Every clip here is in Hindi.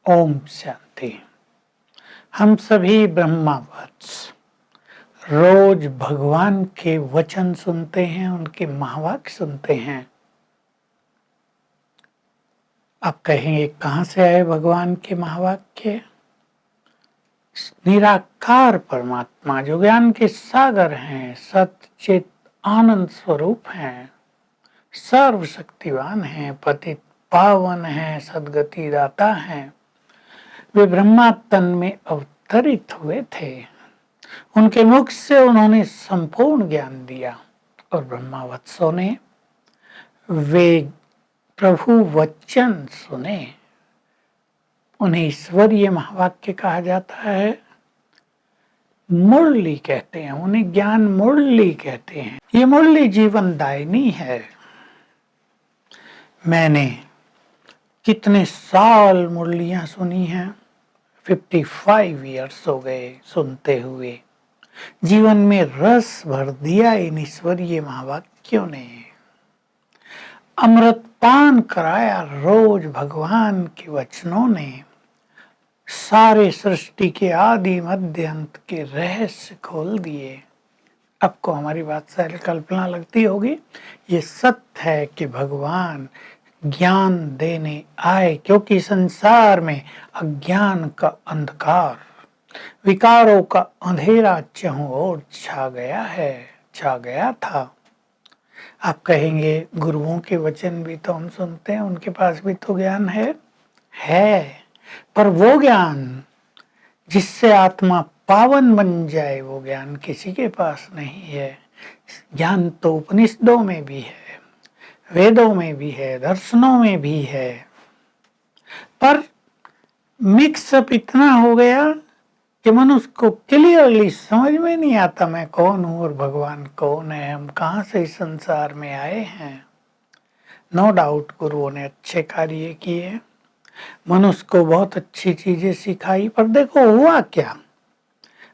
ओम शांति। हम सभी ब्रह्मावत्स रोज भगवान के वचन सुनते हैं, उनके महावाक्य सुनते हैं। आप कहेंगे कहाँ से आए भगवान के महावाक्य? निराकार परमात्मा जो ज्ञान के सागर हैं, सत्य चित आनंद स्वरूप हैं, सर्वशक्तिवान हैं, पतित पावन हैं, सद्गति दाता हैं, वे ब्रह्मा तन में अवतरित हुए थे। उनके मुख से उन्होंने संपूर्ण ज्ञान दिया और ब्रह्मावत्सों ने वे प्रभु वचन सुने। उन्हें ईश्वरीय महावाक्य कहा जाता है, मुरली कहते हैं, उन्हें ज्ञान मुरली कहते हैं। ये मुरली जीवन दायिनी है। मैंने कितने साल मुरलियां सुनी हैं, 55 ईयर्स हो गए सुनते हुए। जीवन में रस भर दिया इन ईश्वरीय महावाक्यों ने, अमृत पान कराया रोज भगवान के वचनों ने, सारे सृष्टि के आदि मध्य अंत के रहस्य खोल दिए। आपको हमारी बात से कल्पना लगती होगी, ये सत्य है कि भगवान ज्ञान देने आए, क्योंकि संसार में अज्ञान का अंधकार, विकारों का अंधेरा चारों ओर छा गया था। आप कहेंगे गुरुओं के वचन भी तो हम सुनते हैं, उनके पास भी तो ज्ञान है, पर वो ज्ञान जिससे आत्मा पावन बन जाए, वो ज्ञान किसी के पास नहीं है। ज्ञान तो उपनिषदों में भी है, वेदों में भी है, दर्शनों में भी है, पर मिक्सअप इतना हो गया कि मनुष्य को क्लियरली समझ में नहीं आता मैं कौन हूं और भगवान कौन है, हम कहां से इस संसार में आए हैं। नो डाउट गुरुओं ने अच्छे कार्य किए, मनुष्य को बहुत अच्छी चीजें सिखाई, पर देखो हुआ क्या,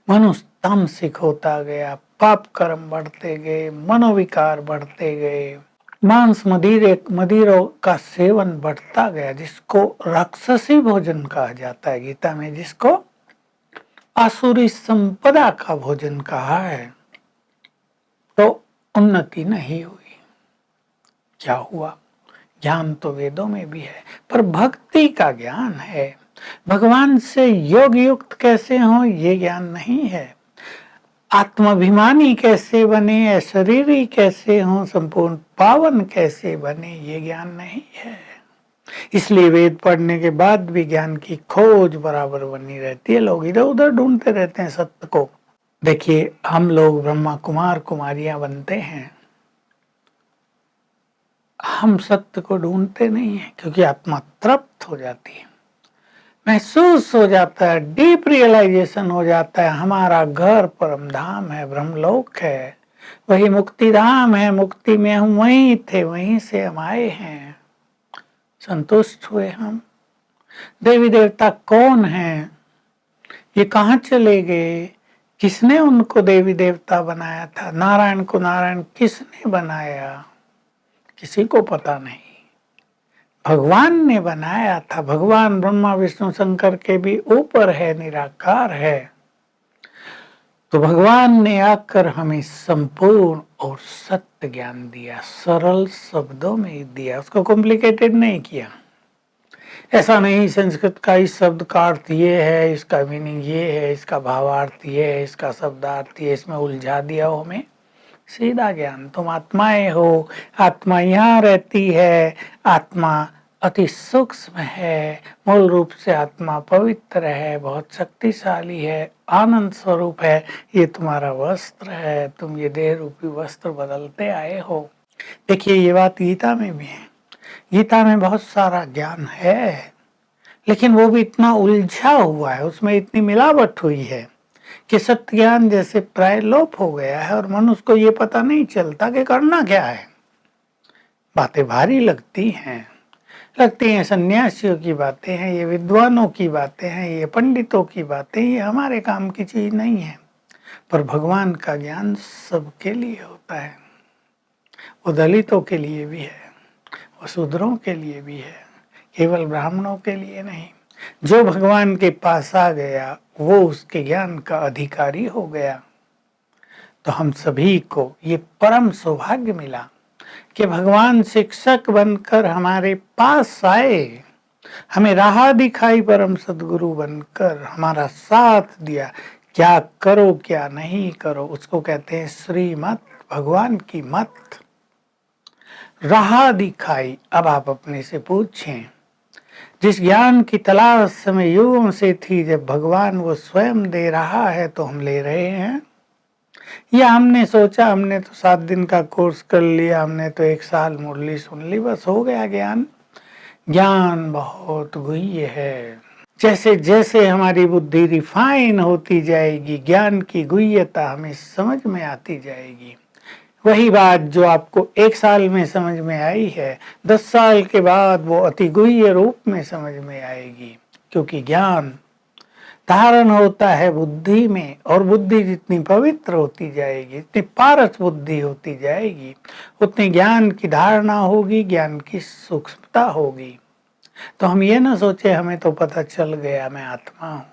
मनुष्य तामसिक होता गया, पाप कर्म बढ़ते गए, मनोविकार बढ़ते गए, मांस मदिरों का सेवन बढ़ता गया, जिसको राक्षसी भोजन कहा जाता है गीता में, जिसको आसुरी संपदा का भोजन कहा है। तो उन्नति नहीं हुई। क्या हुआ? ज्ञान तो वेदों में भी है, पर भक्ति का ज्ञान है, भगवान से योग युक्त कैसे हो ये ज्ञान नहीं है। आत्माभिमानी कैसे बने, शरीरी कैसे हो, संपूर्ण पावन कैसे बने, ये ज्ञान नहीं है। इसलिए वेद पढ़ने के बाद भी ज्ञान की खोज बराबर बनी रहती है, लोग इधर उधर ढूंढते रहते हैं सत्य को। देखिए, हम लोग ब्रह्मा कुमार कुमारियां बनते हैं, हम सत्य को ढूंढते नहीं है, क्योंकि आत्मा तृप्त हो जाती है, महसूस हो जाता है, डीप रियलाइजेशन हो जाता है, हमारा घर परम धाम है, ब्रह्मलोक है, वही मुक्ति धाम है, मुक्ति में हम वहीं थे, वहीं से हम आए हैं, संतुष्ट हुए हम। देवी देवता कौन हैं, ये कहाँ चले गए, किसने उनको देवी देवता बनाया था, नारायण को नारायण किसने बनाया, किसी को पता नहीं, भगवान ने बनाया था। भगवान ब्रह्मा विष्णु शंकर के भी ऊपर है, निराकार है। तो भगवान ने आकर हमें संपूर्ण और सत्य ज्ञान दिया, सरल शब्दों में दिया, उसको कॉम्प्लिकेटेड नहीं किया। ऐसा नहीं संस्कृत का इस शब्द का अर्थ ये है, इसका मीनिंग ये है, इसका भावार्थ ये है, इसका शब्दार्थ ये, इसमें उलझा दिया हो हमें। सीधा ज्ञान, तुम आत्माएं हो, आत्मा यहाँ रहती है, आत्मा अति सूक्ष्म है, मूल रूप से आत्मा पवित्र है, बहुत शक्तिशाली है, आनंद स्वरूप है, ये तुम्हारा वस्त्र है, तुम ये देह रूपी वस्त्र बदलते आए हो। देखिए, ये बात गीता में भी है, गीता में बहुत सारा ज्ञान है, लेकिन वो भी इतना उलझा हुआ है, उसमें इतनी मिलावट हुई है कि सत्य ज्ञान जैसे प्राय लोप हो गया है, और मनुष्य को ये पता नहीं चलता कि करना क्या है। बातें भारी लगती हैं सन्यासियों की बातें हैं, ये विद्वानों की बातें हैं, ये पंडितों की बातें, ये हमारे काम की चीज नहीं है। पर भगवान का ज्ञान सबके लिए होता है, वो दलितों के लिए भी है, वो शूद्रों के लिए भी है, केवल ब्राह्मणों के लिए नहीं। जो भगवान के पास आ गया वो उसके ज्ञान का अधिकारी हो गया। तो हम सभी को ये परम सौभाग्य मिला कि भगवान शिक्षक बनकर हमारे पास आए, हमें राह दिखाई, परम सदगुरु बनकर हमारा साथ दिया। क्या करो क्या नहीं करो उसको कहते हैं श्रीमत, भगवान की मत, राह दिखाई। अब आप अपने से पूछें, जिस ज्ञान की तलाश समय युगों से थी, जब भगवान वो स्वयं दे रहा है तो हम ले रहे हैं, या हमने सोचा हमने तो 7 दिन का कोर्स कर लिया, हमने तो 1 साल मुरली सुन ली, बस हो गया ज्ञान। ज्ञान बहुत गुह्य है। जैसे जैसे हमारी बुद्धि रिफाइन होती जाएगी, ज्ञान की गुह्यता हमें समझ में आती जाएगी। वही बात जो आपको 1 साल में समझ में आई है, 10 साल के बाद वो अति गुह्य रूप में समझ में आएगी, क्योंकि ज्ञान धारण होता है बुद्धि में, और बुद्धि जितनी पवित्र होती जाएगी, जितनी पारस बुद्धि होती जाएगी, उतनी ज्ञान की धारणा होगी, ज्ञान की सूक्ष्मता होगी। तो हम ये ना सोचे हमें तो पता चल गया मैं आत्मा हूँ,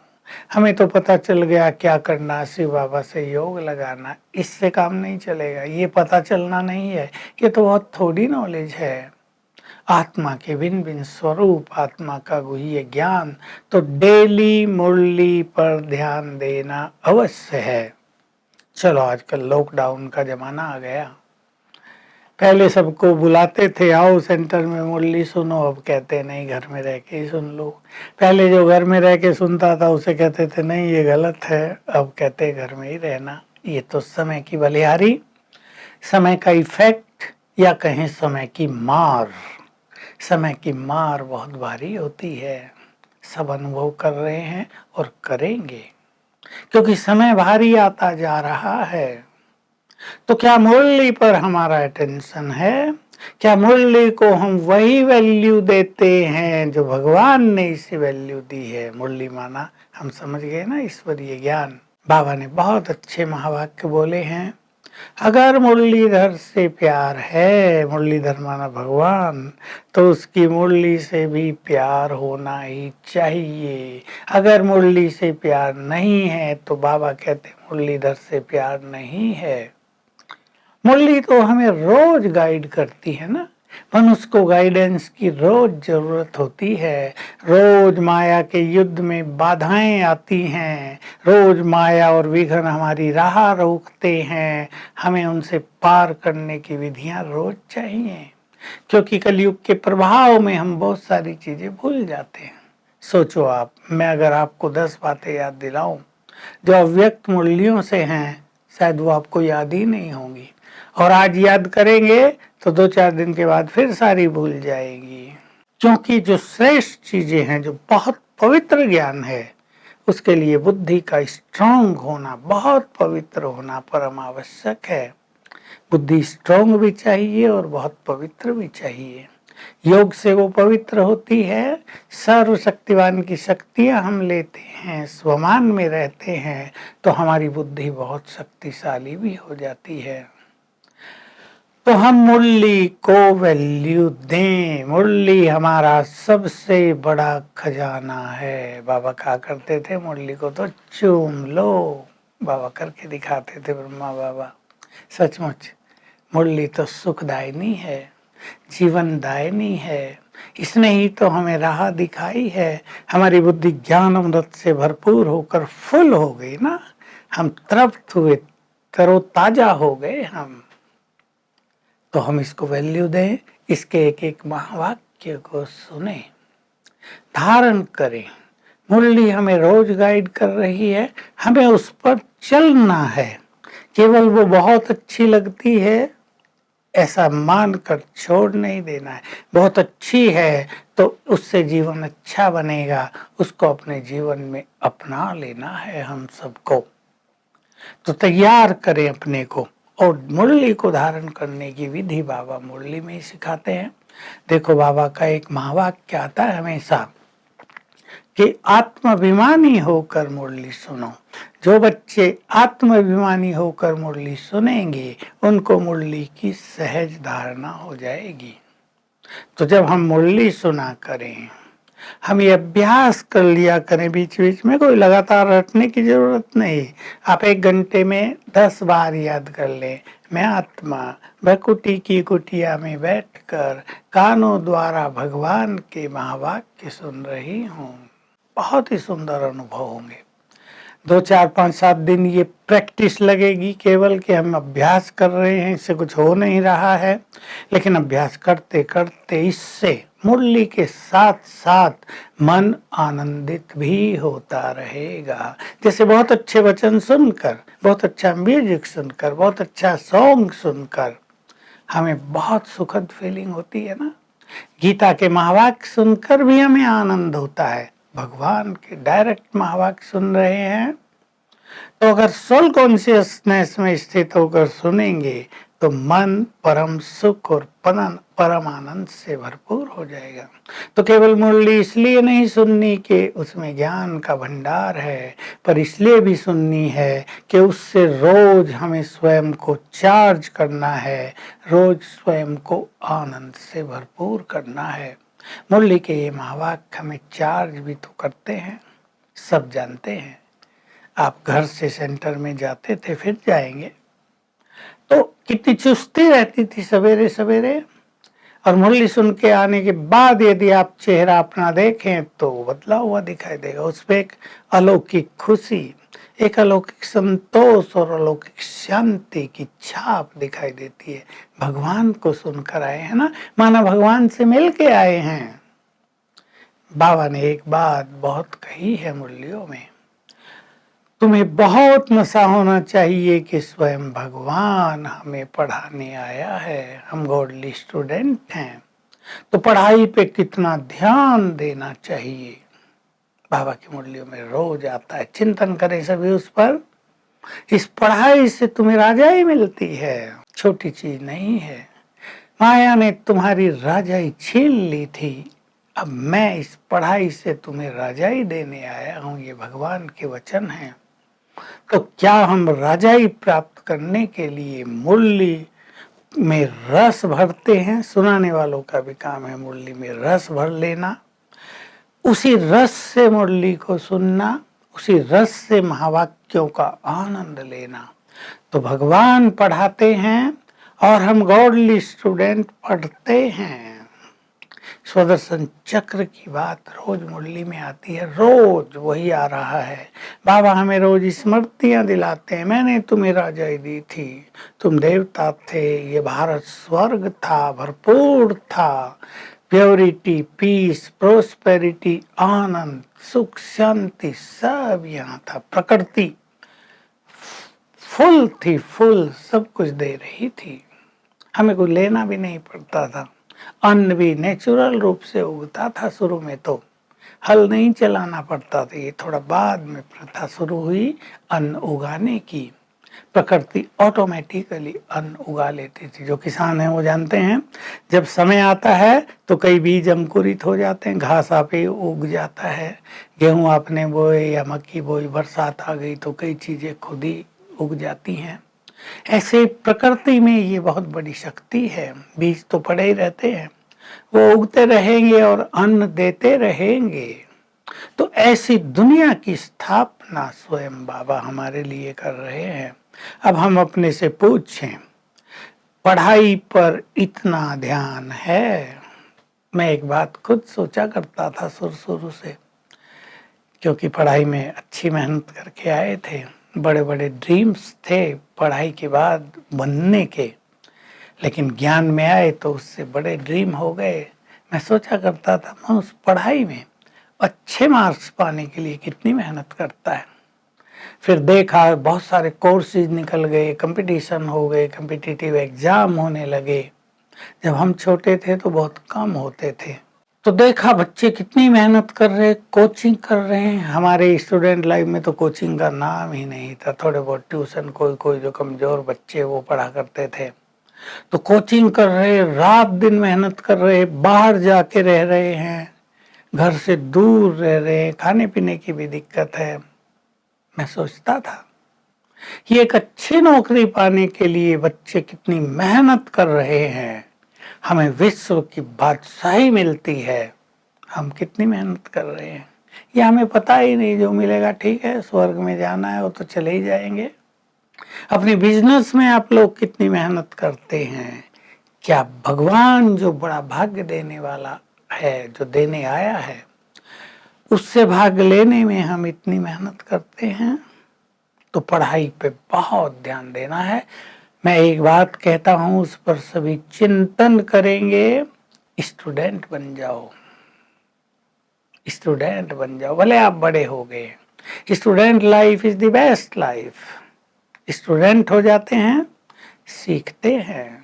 हमें तो पता चल गया क्या करना, शिव बाबा से योग लगाना, इससे काम नहीं चलेगा। ये पता चलना नहीं है, ये तो बहुत थोड़ी नॉलेज है। आत्मा के भिन्न भिन्न स्वरूप, आत्मा का गुह्य ज्ञान तो डेली मुरली पर ध्यान देना अवश्य है। चलो आजकल लॉकडाउन का जमाना आ गया, पहले सबको बुलाते थे आओ सेंटर में मुरली सुनो, अब कहते नहीं घर में रह के ही सुन लो। पहले जो घर में रह के सुनता था उसे कहते थे नहीं ये गलत है, अब कहते घर में ही रहना। ये तो समय की बलिहारी, समय का इफेक्ट, या कहें समय की मार। समय की मार बहुत भारी होती है, सब अनुभव कर रहे हैं और करेंगे, क्योंकि समय भारी आता जा रहा है। तो क्या मुरली पर हमारा अटेंशन है? क्या मुरली को हम वही वैल्यू देते हैं जो भगवान ने इसे वैल्यू दी है? मुरली माना हम समझ गए ना ईश्वरीय ज्ञान। बाबा ने बहुत अच्छे महावाक्य बोले हैं। अगर मुरलीधर से प्यार है, मुरलीधर माना भगवान, तो उसकी मुरली से भी प्यार होना ही चाहिए। अगर मुरली से प्यार नहीं है तो बाबा कहते मुरलीधर से प्यार नहीं है। मुरली तो हमें रोज गाइड करती है ना, मनुष्य को गाइडेंस की रोज जरूरत होती है। रोज माया के युद्ध में बाधाएं आती हैं, रोज माया और विघ्न हमारी राह रोकते हैं, हमें उनसे पार करने की विधियां रोज चाहिए, क्योंकि कलयुग के प्रभाव में हम बहुत सारी चीजें भूल जाते हैं। सोचो आप, मैं अगर आपको 10 बातें याद दिलाऊं जो अव्यक्त मुरलियों से हैं, शायद वो आपको याद ही नहीं होंगी, और आज याद करेंगे तो 2-4 दिन के बाद फिर सारी भूल जाएगी। क्योंकि जो श्रेष्ठ चीजें हैं, जो बहुत पवित्र ज्ञान है, उसके लिए बुद्धि का स्ट्रांग होना, बहुत पवित्र होना परम आवश्यक है। बुद्धि स्ट्रांग भी चाहिए और बहुत पवित्र भी चाहिए। योग से वो पवित्र होती है, सर्वशक्तिवान की शक्तियां हम लेते हैं, स्वमान में रहते हैं, तो हमारी बुद्धि बहुत शक्तिशाली भी हो जाती है। तो हम मुरली को वैल्यू दें। मुरली हमारा सबसे बड़ा खजाना है। बाबा कहा करते थे मुरली को तो चूम लो, बाबा करके दिखाते थे ब्रह्मा बाबा। सचमुच मुरली तो सुखदायिनी है, जीवनदायिनी है। इसने ही तो हमें राह दिखाई है। हमारी बुद्धि ज्ञान अमृत से भरपूर होकर फुल हो गई ना, हम तृप्त हुए, तरोताजा हो गए हम। तो हम इसको वैल्यू दें, इसके एक एक महावाक्य को सुने, धारण करें। मुरली हमें रोज गाइड कर रही है, हमें उस पर चलना है। केवल वो बहुत अच्छी लगती है ऐसा मानकर छोड़ नहीं देना है। बहुत अच्छी है तो उससे जीवन अच्छा बनेगा, उसको अपने जीवन में अपना लेना है हम सबको। तो तैयार करें अपने को, और मुरली को धारण करने की विधि बाबा मुरली में ही सिखाते हैं। देखो बाबा का एक महावाक्य आता है हमेशा कि आत्माभिमानी होकर मुरली सुनो। जो बच्चे आत्माभिमानी होकर मुरली सुनेंगे उनको मुरली की सहज धारणा हो जाएगी। तो जब हम मुरली सुना करें, हम ये अभ्यास कर लिया करें बीच बीच में, कोई लगातार रटने की जरूरत नहीं। आप 1 घंटे में 10 बार याद कर लें, मैं आत्मा भकुटी की कुटिया में बैठकर कानों द्वारा भगवान के महावाक्य सुन रही हूँ। बहुत ही सुंदर अनुभव होंगे। 2, 4, 5, 7 दिन ये प्रैक्टिस लगेगी केवल कि हम अभ्यास कर रहे हैं, इससे कुछ हो नहीं रहा है। लेकिन अभ्यास करते करते इससे मुरली के साथ साथ मन आनंदित भी होता रहेगा। जैसे बहुत अच्छे वचन सुनकर, बहुत अच्छा म्यूजिक सुनकर, बहुत अच्छा सॉन्ग सुनकर हमें बहुत सुखद फीलिंग होती है ना। गीता के महावाक्य सुनकर भी हमें आनंद होता है। भगवान के डायरेक्ट महावाक्य सुन रहे हैं तो अगर सोल कॉन्शियसनेस में स्थित होकर सुनेंगे तो मन परम सुख और परम आनंद से भरपूर हो जाएगा। तो केवल मुरली इसलिए नहीं सुननी कि उसमें ज्ञान का भंडार है, पर इसलिए भी सुननी है कि उससे रोज हमें स्वयं को चार्ज करना है, रोज स्वयं को आनंद से भरपूर करना है। मुरली के ये महावाक्य हमें चार्ज भी तो करते हैं, सब जानते हैं। आप घर से सेंटर में जाते थे, फिर जाएंगे तो कितनी चुस्ती रहती थी सवेरे सवेरे, और मुरली सुन के आने के बाद यदि आप चेहरा अपना देखें तो बदला हुआ दिखाई देगा। उस पर एक अलौकिक खुशी, एक अलौकिक संतोष और अलौकिक शांति की छाप दिखाई देती है। भगवान को सुनकर आए हैं ना, माना भगवान से मिल के आए हैं। बाबा ने एक बात बहुत कही है मुरलियों में, तुम्हें बहुत नशा होना चाहिए कि स्वयं भगवान हमें पढ़ाने आया है, हम गॉडली स्टूडेंट हैं, तो पढ़ाई पे कितना ध्यान देना चाहिए। बाबा की मुरलियों में रोज आता है, चिंतन करें सभी उस पर। इस पढ़ाई से तुम्हें राजाई मिलती है, छोटी चीज नहीं है। माया ने तुम्हारी राजाई छीन ली थी, अब मैं इस पढ़ाई से तुम्हें राजाई देने आया हूँ। ये भगवान के वचन हैं। तो क्या हम राजाई प्राप्त करने के लिए मुरली में रस भरते हैं? सुनाने वालों का भी काम है मुरली में रस भर लेना, उसी रस से मुरली को सुनना, उसी रस से महावाक्यों का आनंद लेना। तो भगवान पढ़ाते हैं और हम गॉडली स्टूडेंट पढ़ते हैं। स्वदर्शन चक्र की बात रोज मुरली में आती है, रोज वही आ रहा है। बाबा हमें रोज स्मृतियां दिलाते हैं, मैंने तुम्हें राजाई दी थी, तुम देवता थे, ये भारत स्वर्ग था, भरपूर था, प्योरिटी, पीस, प्रोस्पेरिटी, आनंद, सुख, शांति सब यहाँ था। प्रकृति फुल थी, फुल सब कुछ दे रही थी, हमें कुछ लेना भी नहीं पड़ता था। अन्न भी नेचुरल रूप से उगता था, शुरू में तो हल नहीं चलाना पड़ता था, ये थोड़ा बाद में प्रथा शुरू हुई अन्न उगाने की। प्रकृति ऑटोमेटिकली अन्न उगा लेती थी। जो किसान हैं वो जानते हैं, जब समय आता है तो कई बीज अंकुरित हो जाते हैं, घास आपे उग जाता है, गेहूं आपने बोए या मक्की बोई, बरसात आ गई तो कई चीजें खुद ही उग जाती हैं। ऐसे प्रकृति में ये बहुत बड़ी शक्ति है, बीज तो पड़े ही रहते हैं, वो उगते रहेंगे और अन्न देते रहेंगे। तो ऐसी दुनिया की स्थापना स्वयं बाबा हमारे लिए कर रहे हैं। अब हम अपने से पूछें, पढ़ाई पर इतना ध्यान है? मैं एक बात खुद सोचा करता था शुरू से, क्योंकि पढ़ाई में अच्छी मेहनत करके आए थे, बड़े बड़े ड्रीम्स थे पढ़ाई के बाद बनने के, लेकिन ज्ञान में आए तो उससे बड़े ड्रीम हो गए। मैं सोचा करता था मैं उस पढ़ाई में अच्छे मार्क्स पाने के लिए कितनी मेहनत करता है। फिर देखा बहुत सारे कोर्सेज निकल गए, कंपटीशन हो गए, कम्पिटिटिव एग्जाम होने लगे। जब हम छोटे थे तो बहुत कम होते थे, तो देखा बच्चे कितनी मेहनत कर रहे, कोचिंग कर रहे हैं। हमारे स्टूडेंट लाइफ में तो कोचिंग का नाम ही नहीं था, थोड़े बहुत ट्यूशन, कोई कोई जो कमजोर बच्चे वो पढ़ा करते थे। तो कोचिंग कर रहे, रात दिन मेहनत कर रहे, बाहर जाके रह रहे हैं, घर से दूर रह रहे हैं, खाने पीने की भी दिक्कत है, मैं सोचता था कि एक अच्छी नौकरी पाने के लिए बच्चे कितनी मेहनत कर रहे हैं, हमें विश्व की बादशाही मिलती है, हम कितनी मेहनत कर रहे हैं ये हमें पता ही नहीं। जो मिलेगा ठीक है, स्वर्ग में जाना है वो तो चले ही जाएंगे। अपने बिजनेस में आप लोग कितनी मेहनत करते हैं, क्या भगवान जो बड़ा भाग्य देने वाला है, जो देने आया है, उससे भाग लेने में हम इतनी मेहनत करते हैं? तो पढ़ाई पे बहुत ध्यान देना है। मैं एक बात कहता हूं, उस पर सभी चिंतन करेंगे। स्टूडेंट बन जाओ, स्टूडेंट बन जाओ, भले आप बड़े हो गए। Student life is the best life. Student हो जाते हैं, सीखते हैं।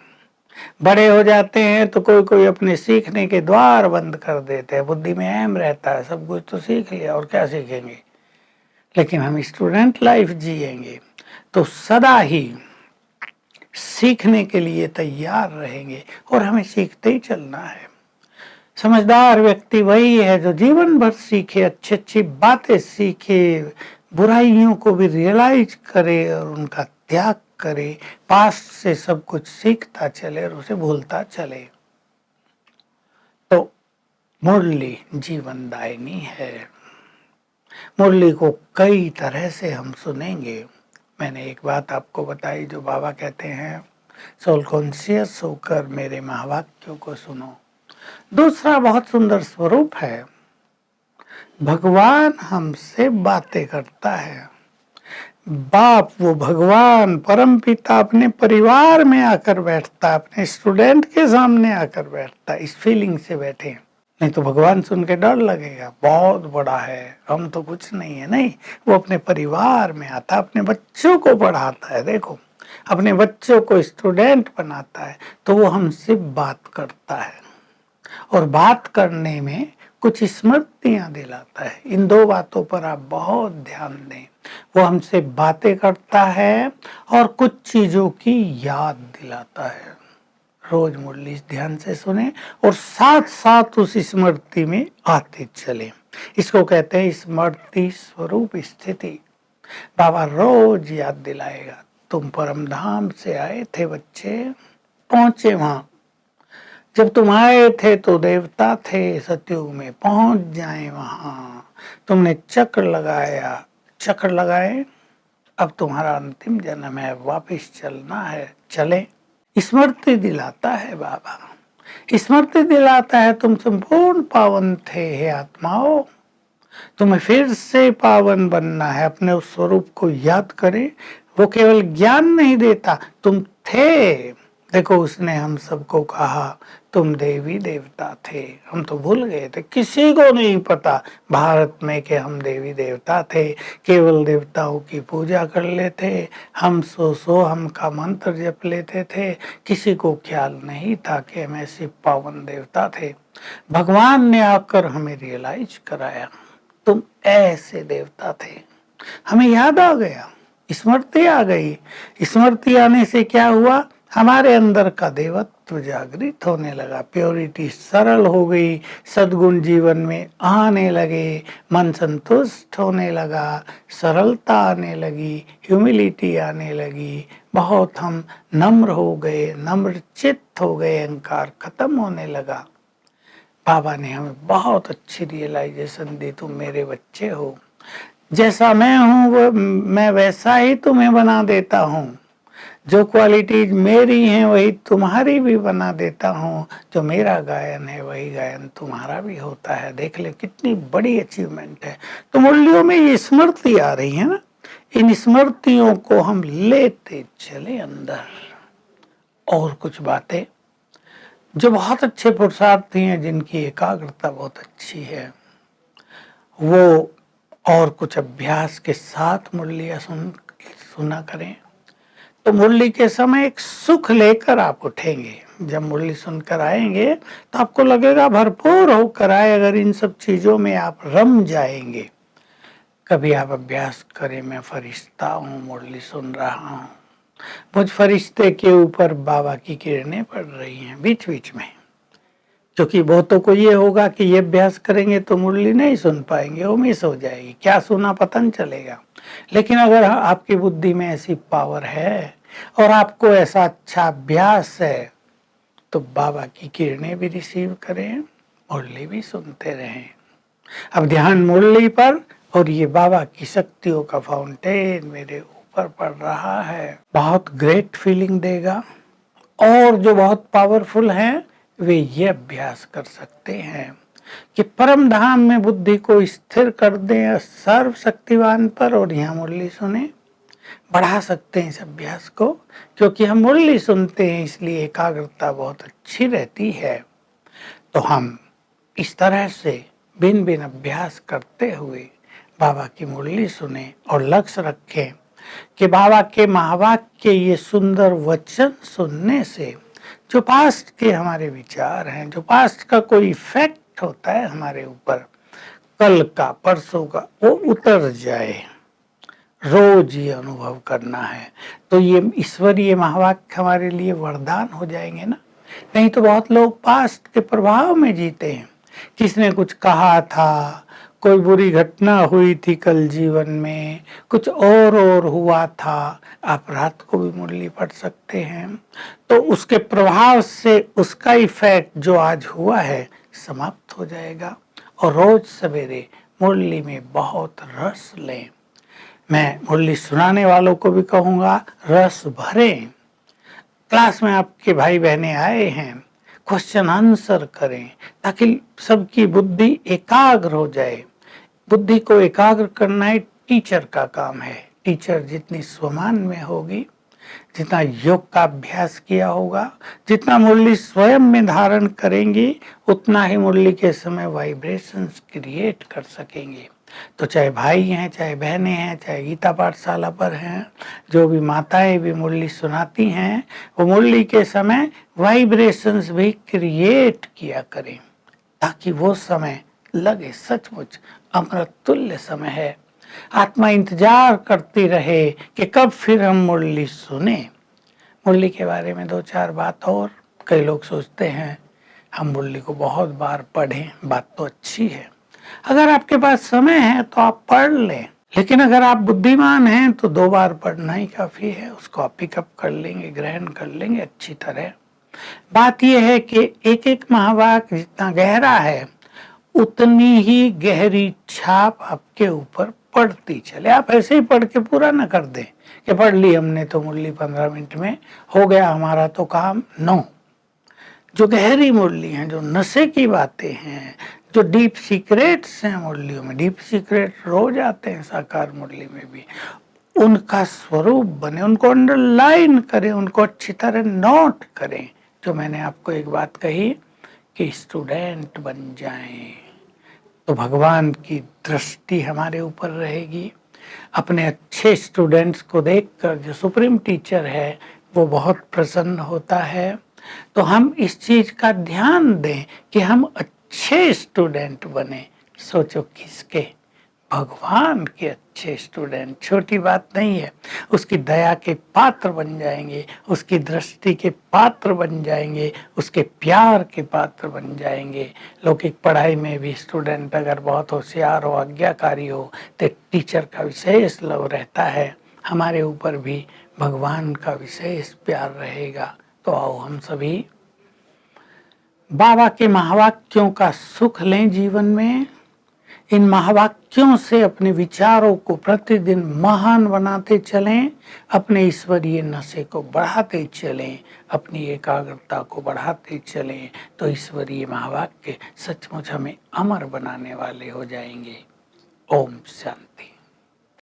बड़े हो जाते हैं तो कोई कोई अपने सीखने के द्वार बंद कर देते हैं। बुद्धि में एम रहता है, सब कुछ तो सीख लिया और क्या सीखेंगे। लेकिन हम स्टूडेंट लाइफ जिएंगे तो सदा ही सीखने के लिए तैयार रहेंगे और हमें सीखते ही चलना है। समझदार व्यक्ति वही है जो जीवन भर सीखे, अच्छी अच्छी बातें सीखे, बुराइयों को भी रियलाइज करे और उनका त्याग करे, पास्ट से सब कुछ सीखता चले और उसे भूलता चले। तो मुरली जीवनदायिनी है। मुरली को कई तरह से हम सुनेंगे। मैंने एक बात आपको बताई जो बाबा कहते हैं, सोल कॉन्शियस होकर मेरे महावाक्यों को सुनो। दूसरा बहुत सुंदर स्वरूप है, भगवान हमसे बातें करता है। बाप वो भगवान परम पिता अपने परिवार में आकर बैठता, अपने स्टूडेंट के सामने आकर बैठता। इस फीलिंग से बैठे, नहीं तो भगवान सुन के डर लगेगा, बहुत बड़ा है, हम तो कुछ नहीं है। नहीं, वो अपने परिवार में आता, अपने बच्चों को पढ़ाता है। देखो, अपने बच्चों को स्टूडेंट बनाता है तो वो हमसे बात करता है और बात करने में कुछ स्मृतियां दिलाता है। इन दो बातों पर आप बहुत ध्यान दें। वो हमसे बातें करता है और कुछ चीजों की याद दिलाता है। रोज मुरली ध्यान से सुने और साथ साथ उस स्मृति में आते चले। इसको कहते हैं स्मृति स्वरूप स्थिति। बाबा रोज याद दिलाएगा, तुम परम धाम से आए थे बच्चे, पहुंचे वहां। जब तुम आए थे तो देवता थे, सतयुग में पहुंच जाए वहां। तुमने चक्र लगाया, चक्र लगाए, अब तुम्हारा अंतिम जन्म है, वापस चलना है, चले। स्मृति दिलाता है बाबा, स्मृति दिलाता है तुम संपूर्ण पावन थे हे आत्माओं, तुम्हें फिर से पावन बनना है। अपने उस स्वरूप को याद करें। वो केवल ज्ञान नहीं देता, तुम थे। देखो, उसने हम सबको कहा तुम देवी देवता थे। हम तो भूल गए थे, किसी को नहीं पता भारत में कि हम देवी देवता थे। केवल देवताओं की पूजा कर लेते हम, सो हम का मंत्र जप लेते थे। किसी को ख्याल नहीं था कि हम ऐसे पावन देवता थे। भगवान ने आकर हमें रियलाइज कराया, तुम ऐसे देवता थे। हमें याद आ गया, स्मृति आ गई। स्मृति आने से क्या हुआ, हमारे अंदर का देवत्व जागृत होने लगा, प्योरिटी सरल हो गई, सद्गुण जीवन में आने लगे, मन संतुष्ट होने लगा, सरलता आने लगी, ह्यूमिलिटी आने लगी, बहुत हम नम्र हो गए, नम्र चित्त हो गए, अहंकार खत्म होने लगा। बाबा ने हमें बहुत अच्छी रियलाइजेशन दी, तुम मेरे बच्चे हो, जैसा मैं हूं वो मैं वैसा ही तुम्हें बना देता हूं। जो क्वालिटीज मेरी हैं वही तुम्हारी भी बना देता हूँ। जो मेरा गायन है वही गायन तुम्हारा भी होता है। देख ले कितनी बड़ी अचीवमेंट है। तो मुरलियों में ये स्मृति आ रही है ना, इन स्मृतियों को हम लेते चले अंदर। और कुछ बातें जो बहुत अच्छे पुरुषार्थी हैं, जिनकी एकाग्रता बहुत अच्छी है, वो और कुछ अभ्यास के साथ मुरलियां सुना करें। तो मुरली के समय एक सुख लेकर आप उठेंगे। जब मुरली सुनकर आएंगे तो आपको लगेगा भरपूर होकर आए। अगर इन सब चीजों में आप रम जाएंगे, कभी आप अभ्यास करें, मैं फरिश्ता हूँ, मुरली सुन रहा हूँ, मुझ फरिश्ते के ऊपर बाबा की किरणें पड़ रही हैं बीच बीच में। क्योंकि बहुतों को ये होगा कि ये अभ्यास करेंगे तो मुरली नहीं सुन पाएंगे, वो मिस हो जाएगी, क्या सुना पता नहीं चलेगा। लेकिन अगर आपकी बुद्धि में ऐसी पावर है और आपको ऐसा अच्छा अभ्यास है, तो बाबा की किरणें भी रिसीव करें, मुरली भी सुनते रहें। अब ध्यान मुरली पर, और ये बाबा की शक्तियों का फाउंटेन मेरे ऊपर पड़ रहा है, बहुत ग्रेट फीलिंग देगा। और जो बहुत पावरफुल हैं वे ये अभ्यास कर सकते हैं कि परम धाम में बुद्धि को स्थिर कर दें सर्व शक्तिवान पर, और यहाँ मुरली सुने। बढ़ा सकते हैं इस अभ्यास को, क्योंकि हम मुरली सुनते हैं इसलिए एकाग्रता बहुत अच्छी रहती है। तो हम इस तरह से बिन बिन अभ्यास करते हुए बाबा की मुरली सुने और लक्ष्य रखें कि बाबा के महावाक्य ये सुंदर वचन सुनने से जो पास्ट के हमारे विचार हैं, जो पास्ट का कोई इफेक्ट होता है हमारे ऊपर, कल का परसों का, वो उतर जाए। रोज ये अनुभव करना है। तो ये ईश्वरीय महावाक्य हमारे लिए वरदान हो जाएंगे ना। नहीं तो बहुत लोग पास्ट के प्रभाव में जीते हैं। किसने कुछ कहा था, कोई बुरी घटना हुई थी कल जीवन में, कुछ और हुआ था। आप रात को भी मुरली पढ़ सकते हैं, तो उसके प्रभाव से उसका इफेक्ट जो आज हुआ है समाप्त हो जाएगा। और रोज सवेरे मुरली में बहुत रस लें। मैं मुरली सुनाने वालों को भी कहूँगा, रस भरें। क्लास में आपके भाई बहने आए हैं, क्वेश्चन आंसर करें, ताकि सबकी बुद्धि एकाग्र हो जाए। बुद्धि को एकाग्र करना ही टीचर का काम है। टीचर जितनी स्वमान में होगी, जितना योग का अभ्यास किया होगा, जितना मुरली स्वयं में धारण करेंगी, उतना ही मुरली के समय वाइब्रेशंस क्रिएट कर सकेंगे। तो चाहे भाई हैं, चाहे बहनें हैं, चाहे गीता पाठशाला पर हैं, जो भी माताएं भी मुरली सुनाती हैं, वो मुरली के समय वाइब्रेशंस भी क्रिएट किया करें, ताकि वो समय लगे सचमुच अमृत तुल्य समय है। आत्मा इंतजार करती रहे कि कब फिर हम मुरली सुने। मुरली के बारे में दो चार बात और। कई लोग सोचते हैं हम मुरली को बहुत बार पढ़ें, बात तो अच्छी है। अगर आपके पास समय है तो आप पढ़ लें, लेकिन अगर आप बुद्धिमान हैं तो 2 बार पढ़ना ही काफी है। उसको आप पिकअप कर लेंगे, ग्रहण कर लेंगे अच्छी तरह। बात यह है कि एक एक महावाक्य जितना गहरा है, उतनी ही गहरी छाप आपके ऊपर पढ़ती चले। आप ऐसे ही पढ़ के पूरा न कर दें कि पढ़ ली हमने तो मुरली 15 मिनट में हो गया हमारा तो काम। नो, जो गहरी मुरली हैं, जो नशे की बातें हैं, जो डीप सीक्रेट्स हैं मुरलियों में, डीप सीक्रेट रोज आते हैं साकार मुरली में भी, उनका स्वरूप बने, उनको अंडरलाइन करें, उनको अच्छी तरह नोट करें। जो मैंने आपको एक बात कही कि स्टूडेंट बन जाएं, तो भगवान की दृष्टि हमारे ऊपर रहेगी। अपने अच्छे स्टूडेंट्स को देखकर जो सुप्रीम टीचर है वो बहुत प्रसन्न होता है। तो हम इस चीज का ध्यान दें कि हम अच्छे स्टूडेंट बने। सोचो किसके? भगवान के अच्छे स्टूडेंट। छोटी बात नहीं है। उसकी दया के पात्र बन जाएंगे, उसकी दृष्टि के पात्र बन जाएंगे, उसके प्यार के पात्र बन जाएंगे। लौकिक पढ़ाई में भी स्टूडेंट अगर बहुत होशियार हो, आज्ञाकारी हो, तो टीचर का विशेष लव रहता है। हमारे ऊपर भी भगवान का विशेष प्यार रहेगा। तो आओ हम सभी बाबा के महावाक्यों का सुख लें जीवन में। इन महावाक्यों से अपने विचारों को प्रतिदिन महान बनाते चलें, अपने ईश्वरीय नशे को बढ़ाते चलें, अपनी एकाग्रता को बढ़ाते चलें। तो ईश्वरीय महावाक्य सचमुच हमें अमर बनाने वाले हो जाएंगे। ओम शांति।